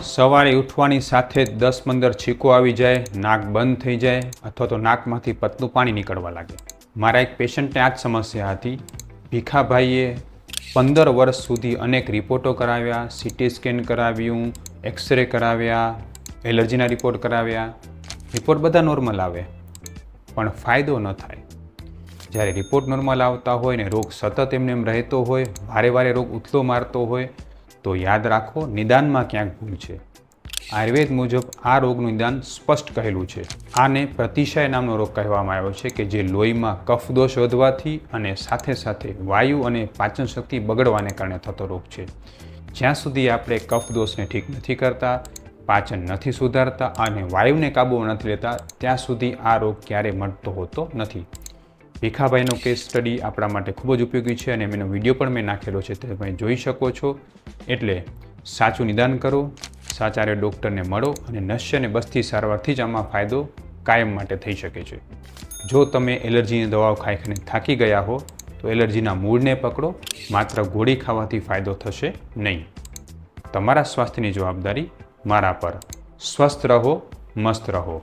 સવારે ઉઠવાની સાથે જ 10-15 છીકો આવી જાય, નાક બંધ થઈ જાય અથવા તો નાકમાંથી પતલું પાણી નીકળવા લાગે. મારા એક પેશન્ટને આ જ સમસ્યા હતી. ભીખાભાઈએ 15 વર્ષ સુધી અનેક રિપોર્ટો કરાવ્યા, સીટી સ્કેન કરાવ્યું, એક્સરે કરાવ્યા, એલર્જીના રિપોર્ટ કરાવ્યા. રિપોર્ટ બધા નોર્મલ આવે પણ ફાયદો ન થાય. જ્યારે રિપોર્ટ નોર્મલ આવતા હોય ને રોગ સતત એમને એમ રહેતો હોય, વારે વારે રોગ ઉથલો મારતો હોય, તો યાદ રાખો નિદાનમાં ક્યાંક ભૂલ છે. આયુર્વેદ મુજબ આ રોગનું નિદાન સ્પષ્ટ કહેલું છે. આને પ્રતિશય નામનો રોગ કહેવામાં આવ્યો છે કે જે લોહીમાં કફદોષ વધવાથી અને સાથે સાથે વાયુ અને પાચન શક્તિ બગડવાને કારણે થતો રોગ છે. જ્યાં સુધી આપણે કફદોષને ઠીક નથી કરતા, પાચન નથી સુધારતા અને વાયુને કાબૂમાં નથી લેતા, ત્યાં સુધી આ રોગ ક્યારેય મટતો હોતો નથી. ભીખાભાઈનો કેસ સ્ટડી આપણા માટે ખૂબ જ ઉપયોગી છે અને એનો વિડીયો પણ મેં નાખેલો છે, તે તમે જોઈ શકો છો. એટલે સાચું નિદાન કરો, સાચા ડૉક્ટરને મળો અને નશ્ય અને બસથી સારવારથી જ આમાં ફાયદો કાયમ માટે થઈ શકે છે. જો તમે એલર્જીની દવાઓ ખાઈ ખાઈને થાકી ગયા હો તો એલર્જીના મૂળને પકડો, માત્ર ગોળી ખાવાથી ફાયદો થશે નહીં. તમારા સ્વાસ્થ્યની જવાબદારી મારા પર. સ્વસ્થ રહો, મસ્ત રહો.